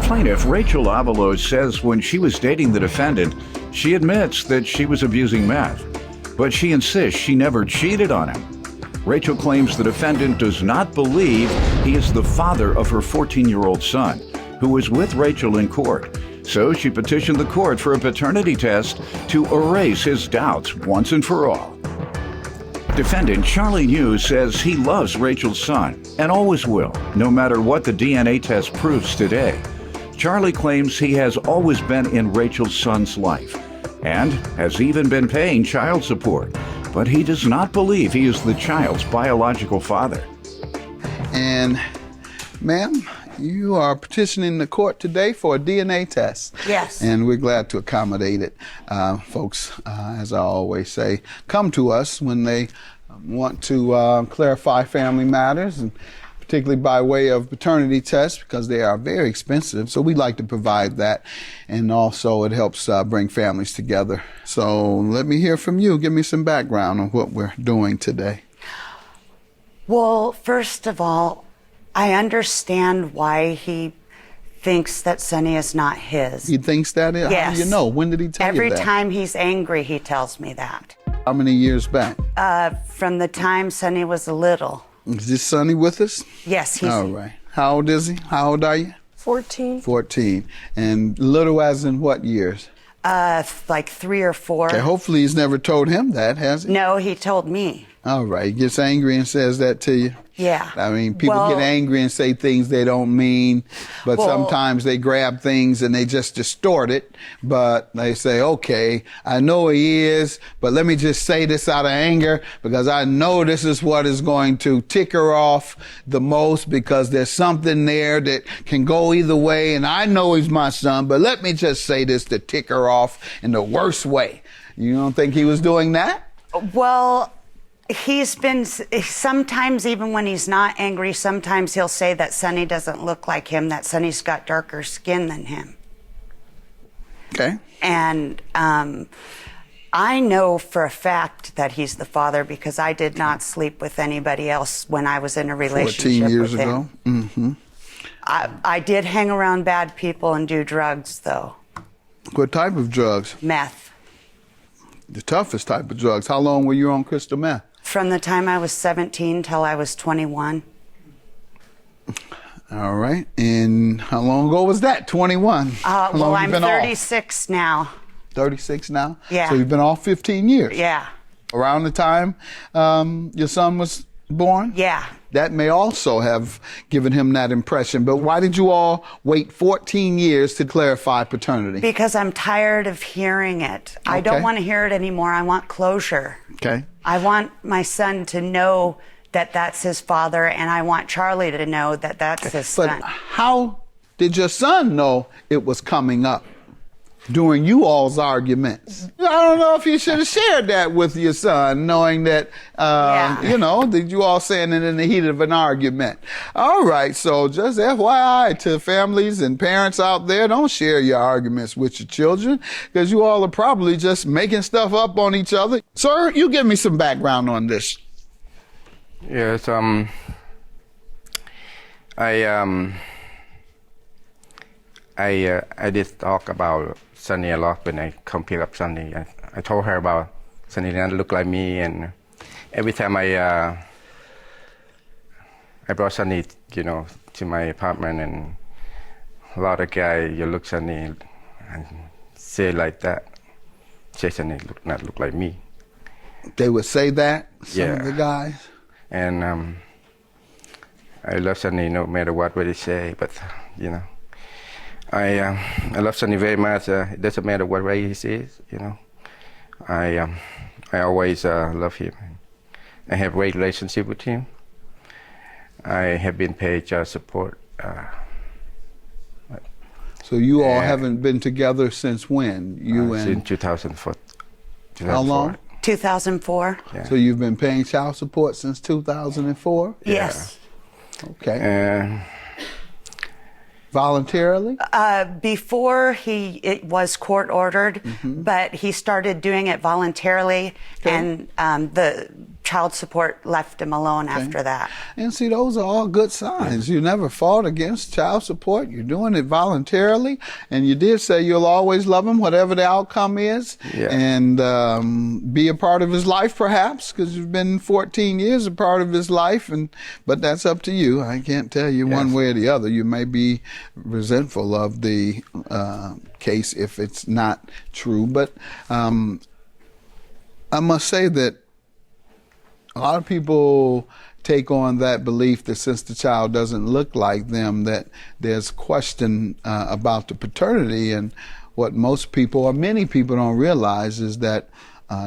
Plaintiff Rachel Avalos says when she was dating the defendant, she admits that she was abusing meth, but she insists she never cheated on him. Rachel claims the defendant does not believe he is the father of her 14-year-old son, who was with Rachel in court. So she petitioned the court for a paternity test to erase his doubts once and for all. Defendant Charlie New says he loves Rachel's son and always will, no matter what the DNA test proves today. Charlie claims he has always been in Rachel's son's life and has even been paying child support, but he does not believe he is the child's biological father. And, ma'am, you are petitioning the court today for a DNA test. Yes. And we're glad to accommodate it. Folks, as I always say, come to us when they want to clarify family matters, and particularly by way of paternity tests, because they are very expensive. So we like to provide that. And also it helps bring families together. So let me hear from you. Give me some background on what we're doing today. Well, first of all, I understand why he thinks that Sonny is not his. He thinks that? Yes. How do you know? When did he tell you that? Every time he's angry, he tells me that. How many years back? From the time Sonny was little. Is this Sonny with us? Yes, he's... All right. How old is he? How old are you? 14. 14. And little as in what years? Like 3 or 4. Okay, hopefully he's never told him that, has he? No, he told me. All right. He gets angry and says that to you? Yeah. I mean, people get angry and say things they don't mean, but sometimes they grab things and they just distort it. But they say, okay, I know he is, but let me just say this out of anger because I know this is what is going to tick her off the most, because there's something there that can go either way. And I know he's my son, but let me just say this to tick her off in the worst way. You don't think he was doing that? Well, he's been, sometimes even when he's not angry, sometimes he'll say that Sonny doesn't look like him, that Sonny's got darker skin than him. Okay. And I know for a fact that he's the father because I did not sleep with anybody else when I was in a relationship 14 years with him. ago? Mm-hmm. I did hang around bad people and do drugs, though. What type of drugs? Meth. The toughest type of drugs. How long were you on crystal meth? From the time I was 17 till I was 21. All right. And how long ago was that? 21? Well, I'm 36 now. 36 now? Yeah. So you've been off 15 years? Yeah. Around the time your son was born? Yeah. That may also have given him that impression. But why did you all wait 14 years to clarify paternity? Because I'm tired of hearing it. I don't want to hear it anymore. I want closure. Okay. I want my son to know that that's his father, and I want Charlie to know that that's his son. But how did your son know it was coming up during you all's arguments? I don't know if you should have shared that with your son, knowing that, you know, that you all saying it in the heat of an argument. All right, so just FYI to families and parents out there, don't share your arguments with your children, because you all are probably just making stuff up on each other. Sir, you give me some background on this. Yes, I did talk about Sonny a lot when I come pick up Sonny. I told her about Sonny didn't look like me, and every time I brought Sonny, you know, to my apartment, and a lot of guys, you look Sonny and say like that, say Sonny not look like me. They would say that, some of the guys? And I love Sonny no matter what they say, but, you know, I love Sonny very much. It doesn't matter what race he is, you know. I always love him. I have a great relationship with him. I have been paid child support. So you all haven't been together since when? Since 2004. How long? 2004. Yeah. So you've been paying child support since 2004? Yes. Okay. Voluntarily? Before it was court ordered, but he started doing it voluntarily, and the child support left him alone after that. And see, those are all good signs. You never fought against child support. You're doing it voluntarily. And you did say you'll always love him, whatever the outcome is. Yeah. And be a part of his life, perhaps, because you've been 14 years a part of his life. But that's up to you. I can't tell you one way or the other. You may be resentful of the case if it's not true. But I must say that a lot of people take on that belief that since the child doesn't look like them, that there's question about the paternity. And what most people, or many people, don't realize is that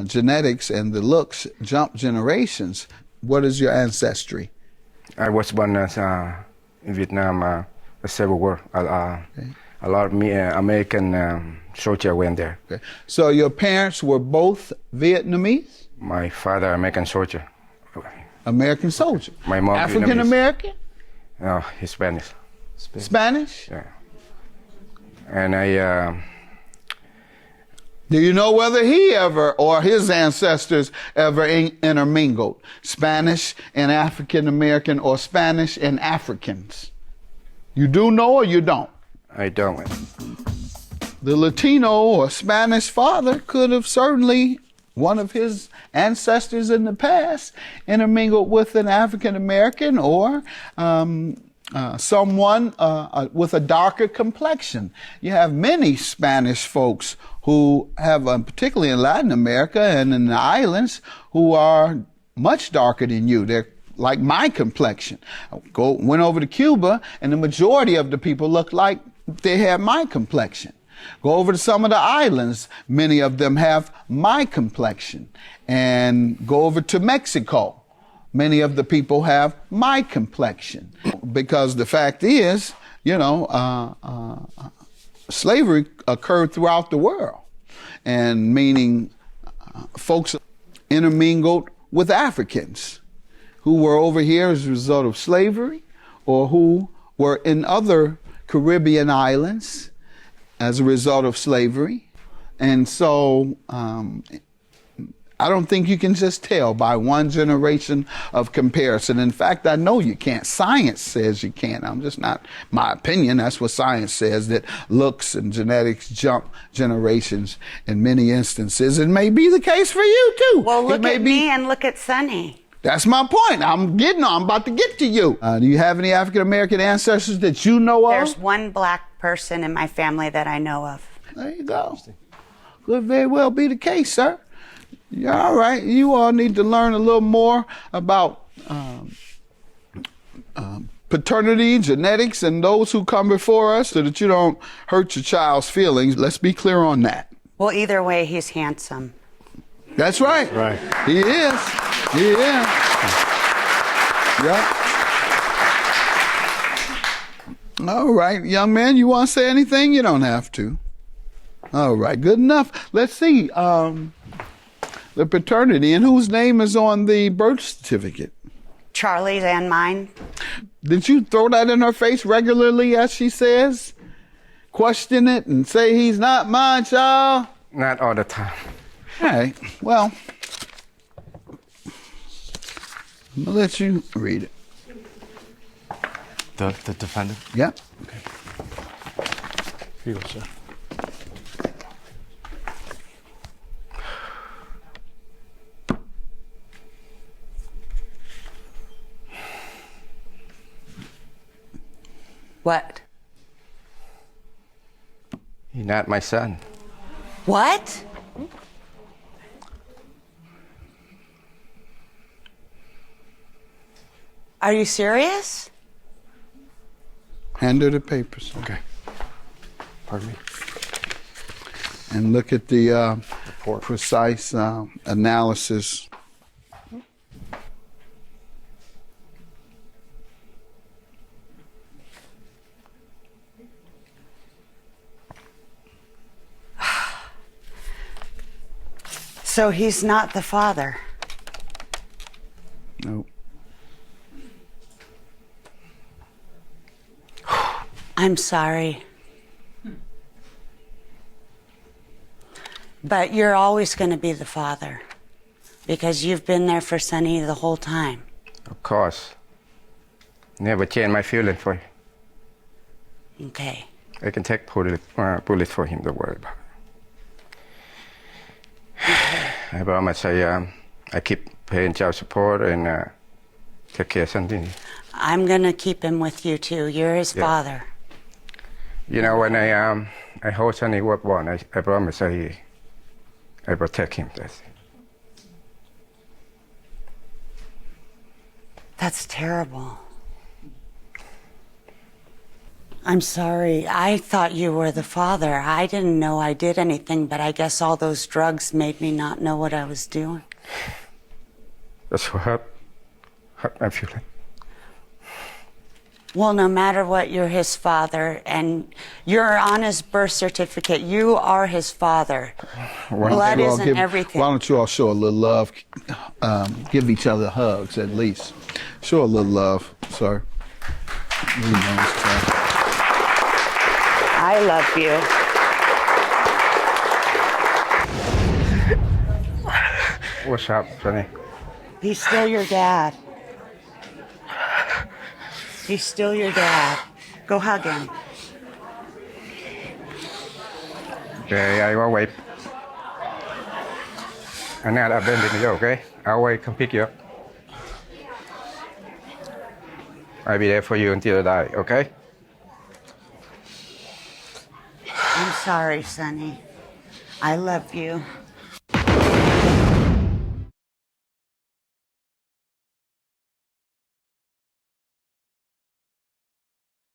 genetics and the looks jump generations. What is your ancestry? I was born as in Vietnam, the Civil War. A lot of American soldiers went there. Okay. So your parents were both Vietnamese? My father, American soldier. American soldier. My mom, African American? No, he's Spanish. Spanish? Yeah. And I. Do you know whether he ever or his ancestors ever intermingled? Spanish and African American or Spanish and Africans? You do know or you don't? I don't. The Latino or Spanish father could have certainly, one of his ancestors in the past, intermingled with an African American or someone with a darker complexion. You have many Spanish folks who have, particularly in Latin America and in the islands, who are much darker than you. They're like my complexion. Went over to Cuba, and the majority of the people look like they have my complexion. Go over to some of the islands, many of them have my complexion. And go over to Mexico, many of the people have my complexion. Because the fact is, slavery occurred throughout the world. And meaning folks intermingled with Africans who were over here as a result of slavery, or who were in other Caribbean islands as a result of slavery. And so I don't think you can just tell by one generation of comparison. In fact, I know you can't. Science says you can't. I'm just not, my opinion, that's what science says, that looks and genetics jump generations in many instances. It may be the case for you too. Well, look at me and look at Sonny. That's my point. I'm about to get to you. Do you have any African American ancestors that you know of? There's one black person in my family that I know of. There you go. Could very well be the case, sir. You're all right. You all need to learn a little more about paternity, genetics, and those who come before us, so that you don't hurt your child's feelings. Let's be clear on that. Well, either way, he's handsome. That's right. Right. He is. He is. Yeah. All right, young man, you want to say anything? You don't have to. All right, good enough. Let's see. The paternity, and whose name is on the birth certificate? Charlie's and mine. Did you throw that in her face regularly, as she says? Question it and say he's not mine, child? Not all the time. All right, well, I'm gonna let you read it. The defendant? Yeah. Okay. Here you go, sir. What? He's not my son. What? Are you serious? Hand her the papers. Okay. Pardon me. And look at the precise analysis. So he's not the father. Nope. I'm sorry. But you're always going to be the father, Because you've been there for Sonny the whole time. Of course. Never change my feeling for him. Okay. I can take bullet for him, don't worry about it. I promise I keep paying child support and take care of Sonny. I'm going to keep him with you, too. You're his father. You know, when I hold Sonny one, I promise I protect him. That's terrible. I'm sorry. I thought you were the father. I didn't know I did anything, but I guess all those drugs made me not know what I was doing. That's what hurt my feeling. Well, no matter what, you're his father, and you're on his birth certificate. You are his father. Blood isn't everything. Why don't you all show a little love? Give each other hugs, at least. Show a little love, sir. Really nice job. I love you. What's up, Sonny? He's still your dad. He's still your dad. Go hug him. Okay, I will wait. I'm not abandoning you, okay? I'll wait, come pick you up. I'll be there for you until I die, okay? I'm sorry, Sonny. I love you.